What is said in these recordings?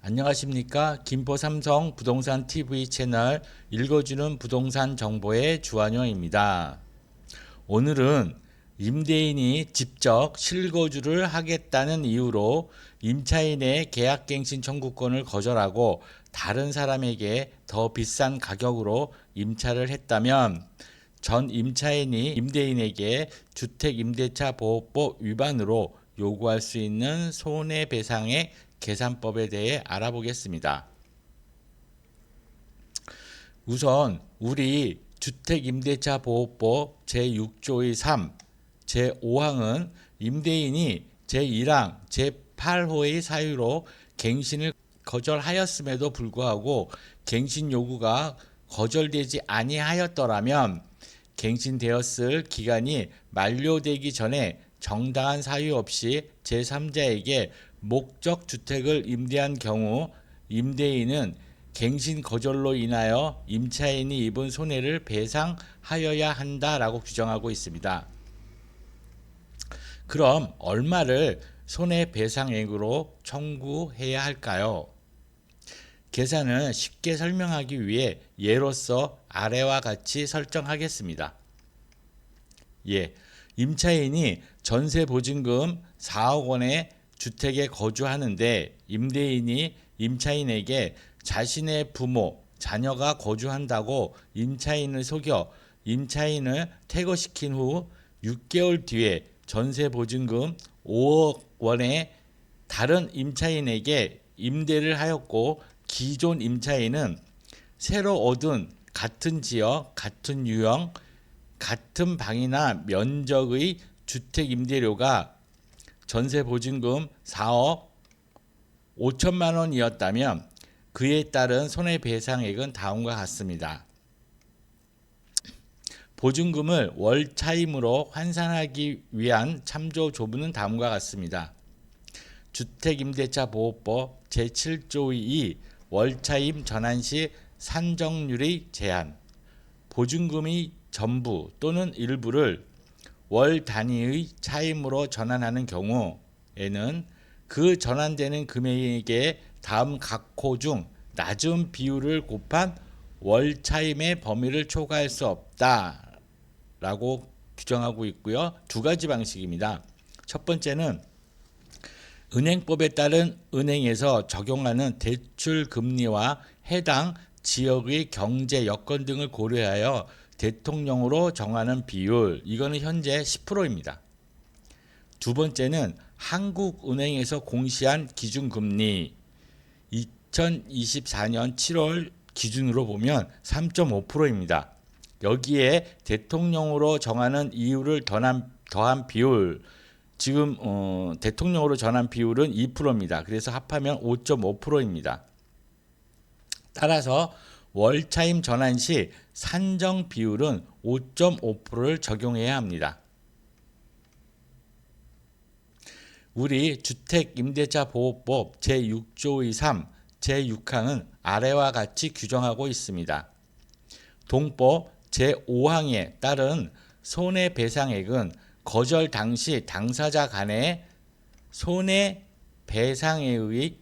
안녕하십니까. 김포삼성 부동산 TV 채널 읽어주는 부동산 정보의 주한영입니다. 오늘은 임대인이 직접 실거주를 하겠다는 이유로 임차인의 계약갱신 청구권을 거절하고 다른 사람에게 더 비싼 가격으로 임차를 했다면 전 임차인이 임대인에게 주택임대차보호법 위반으로 요구할 수 있는 손해배상의 계산법에 대해 알아보겠습니다. 우선 우리 주택임대차보호법 제6조의 3, 제5항은 임대인이 제1항, 제8호의 사유로 갱신을 거절하였음에도 불구하고 갱신 요구가 거절되지 아니하였더라면 갱신되었을 기간이 만료되기 전에 정당한 사유 없이 제3자에게 목적 주택을 임대한 경우 임대인은 갱신 거절로 인하여 임차인이 입은 손해를 배상하여야 한다라고 규정하고 있습니다. 그럼 얼마를 손해배상액으로 청구해야 할까요? 계산을 쉽게 설명하기 위해 예로서 아래와 같이 설정하겠습니다. 임차인이 전세보증금 4억 원의 주택에 거주하는데 임대인이 임차인에게 자신의 부모, 자녀가 거주한다고 임차인을 속여 임차인을 퇴거시킨 후 6개월 뒤에 전세보증금 5억 원에 다른 임차인에게 임대를 하였고 기존 임차인은 새로 얻은 같은 지역, 같은 유형, 같은 방이나 면적의 주택 임대료가 전세보증금 4억 5천만 원이었다면 그에 따른 손해배상액은 다음과 같습니다. 보증금을 월 차임으로 환산하기 위한 참조 조문은 다음과 같습니다. 주택임대차보호법 제7조의 2 월차임 전환 시 산정률의 제한. 보증금의 전부 또는 일부를 월 단위의 차임으로 전환하는 경우에는 그 전환되는 금액에 다음 각 호 중 낮은 비율을 곱한 월 차임의 범위를 초과할 수 없다라고 규정하고 있고요. 두 가지 방식입니다. 첫 번째는 은행법에 따른 은행에서 적용하는 대출 금리와 해당 지역의 경제 여건 등을 고려하여 대통령으로 정하는 비율, 이거는 현재 10%입니다. 두 번째는 한국은행에서 공시한 기준금리 2024년 7월 기준으로 보면 3.5%입니다. 여기에 대통령으로 정하는 이유를 더한 비율, 지금 대통령으로 정한 비율은 2%입니다. 그래서 합하면 5.5%입니다. 따라서 월차임 전환 시 산정 비율은 5.5%를 적용해야 합니다. 우리 주택임대차보호법 제6조의 3, 제6항은 아래와 같이 규정하고 있습니다. 동법 제5항에 따른 손해배상액은 거절 당시 당사자 간의 손해배상액의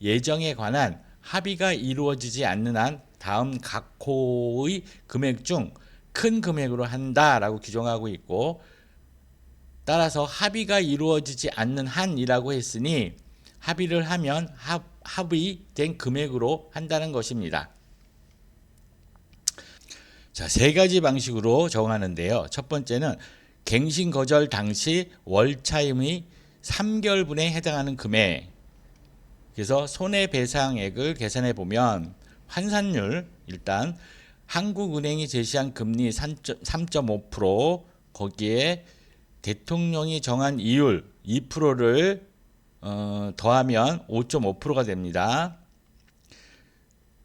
예정에 관한 합의가 이루어지지 않는 한 다음 각 호의 금액 중 큰 금액으로 한다라고 규정하고 있고, 따라서 합의가 이루어지지 않는 한이라고 했으니 합의를 하면 합의된 금액으로 한다는 것입니다. 자, 세 가지 방식으로 정하는데요. 첫 번째는 갱신 거절 당시 월차임의 3개월분에 해당하는 금액. 그래서 손해배상액을 계산해 보면 환산율, 일단 한국은행이 제시한 금리 3.5%, 거기에 대통령이 정한 이율 2%를 더하면 5.5%가 됩니다.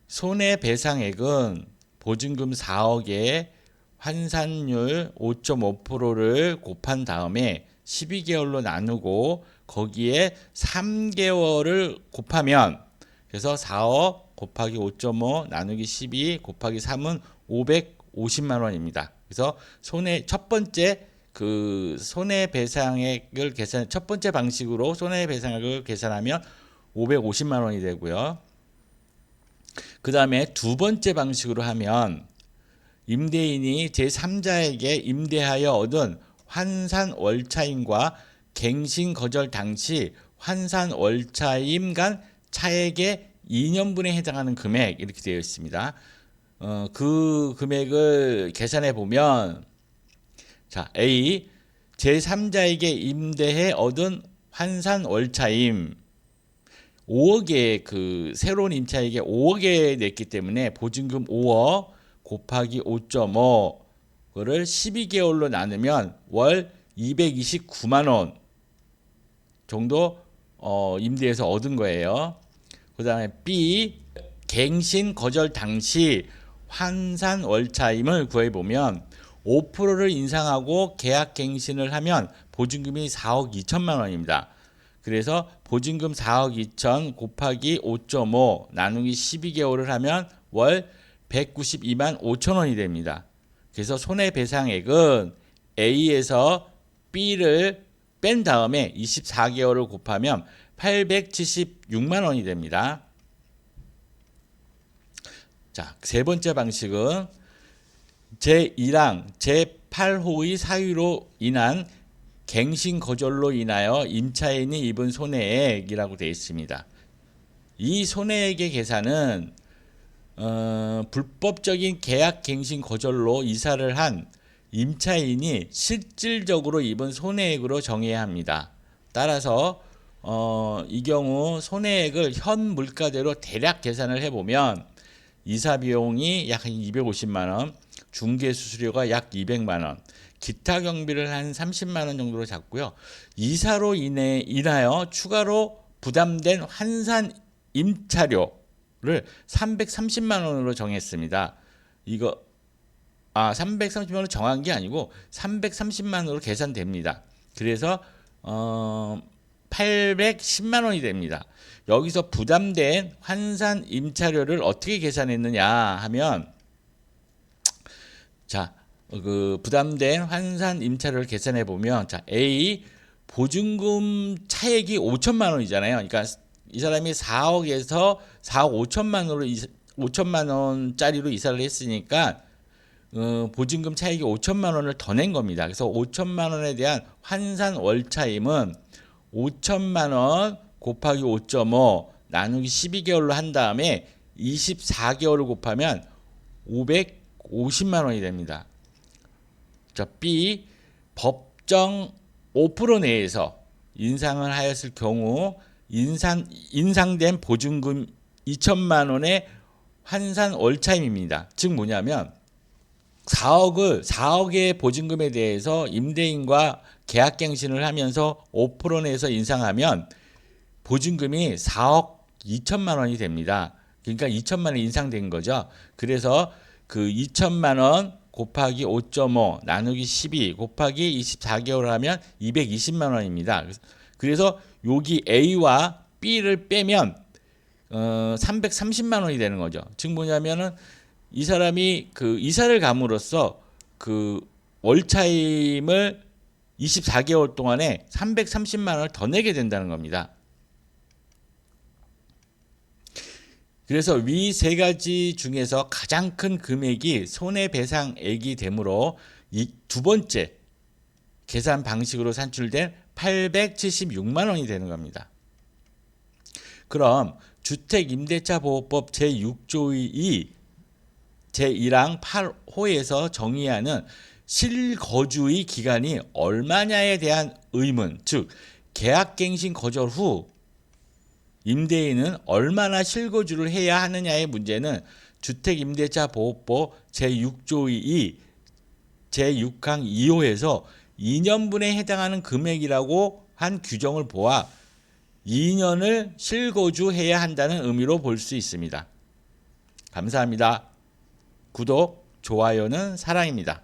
손해배상액은 보증금 4억에 환산율 5.5%를 곱한 다음에 12개월로 나누고 거기에 3개월을 곱하면, 그래서 4억 곱하기 5.5 나누기 12 곱하기 3은 550만 원입니다. 그래서 첫 번째 손해배상액을 첫 번째 방식으로 손해배상액을 계산하면 550만 원이 되고요. 그 다음에 두 번째 방식으로 하면 임대인이 제3자에게 임대하여 얻은 환산 월차임과 갱신 거절 당시 환산 월차임 간 차액의 2년분에 해당하는 금액 이렇게 되어 있습니다. 그 금액을 계산해 보면 자, A 제3자에게 임대해 얻은 환산 월차임 5억에 그 새로운 임차에게 5억에 냈기 때문에 보증금 5억 곱하기 5.5를 12개월로 나누면 월 229만 원 정도 임대해서 얻은 거예요. 그 다음에 B 갱신 거절 당시 환산 월차임을 구해보면 5%를 인상하고 계약 갱신을 하면 보증금이 4억 2천만 원입니다. 그래서 보증금 4억 2천 곱하기 5.5 나누기 12개월을 하면 월 192만 5천 원이 됩니다. 그래서 손해배상액은 A에서 B를 뺀 다음에 24개월을 곱하면 876만 원이 됩니다. 자, 세 번째 방식은 제1항 제8호의 사유로 인한 갱신 거절로 인하여 임차인이 입은 손해액이라고 되어 있습니다. 이 손해액의 계산은 불법적인 계약 갱신 거절로 이사를 한 임차인이 실질적으로 입은 손해액으로 정해야 합니다. 따라서 이 경우 손해액을 현 물가대로 대략 계산을 해보면 이사 비용이 약 250만 원, 중개 수수료가 약 200만 원, 기타 경비를 한 30만 원 정도로 잡고요. 이사로 인하여 추가로 부담된 환산 임차료를 330만 원으로 정했습니다. 330만 원으로 정한 게 아니고 330만 원으로 계산됩니다. 그래서 810만 원이 됩니다. 여기서 부담된 환산 임차료를 어떻게 계산했느냐 하면 자, 그 부담된 환산 임차료를 계산해 보면 자, A 보증금 차액이 5천만 원이잖아요. 그러니까 이 사람이 4억에서 4억 5천만 원짜리로 이사를 했으니까 보증금 차익이 5천만 원을 더 낸 겁니다. 그래서 5천만 원에 대한 환산 월차임은 5천만 원 곱하기 5.5 나누기 12개월로 한 다음에 24개월을 곱하면 550만 원이 됩니다. 자, B 법정 5% 내에서 인상을 하였을 경우 인상된 보증금 2천만 원의 환산 월차임입니다. 즉 뭐냐면 4억의 보증금에 대해서 임대인과 계약갱신을 하면서 5% 내에서 인상하면 보증금이 4억 2천만 원이 됩니다. 그러니까 2천만 원이 인상된 거죠. 그래서 그 2천만 원 곱하기 5.5 나누기 12 곱하기 24개월 하면 220만 원입니다. 그래서 여기 A와 B를 빼면 330만 원이 되는 거죠. 즉 뭐냐면은 이 사람이 그 이사를 감으로써 그 월차임을 24개월 동안에 330만 원을 더 내게 된다는 겁니다. 그래서 위 세 가지 중에서 가장 큰 금액이 손해배상액이 되므로 이 두 번째 계산 방식으로 산출된 876만 원이 되는 겁니다. 그럼 주택임대차보호법 제6조의 2 제1항 8호에서 정의하는 실거주의 기간이 얼마냐에 대한 의문, 즉 계약갱신 거절 후 임대인은 얼마나 실거주를 해야 하느냐의 문제는 주택임대차보호법 제6조의 2 제6항 2호에서 2년분에 해당하는 금액이라고 한 규정을 보아 2년을 실거주해야 한다는 의미로 볼 수 있습니다. 감사합니다. 구독, 좋아요는 사랑입니다.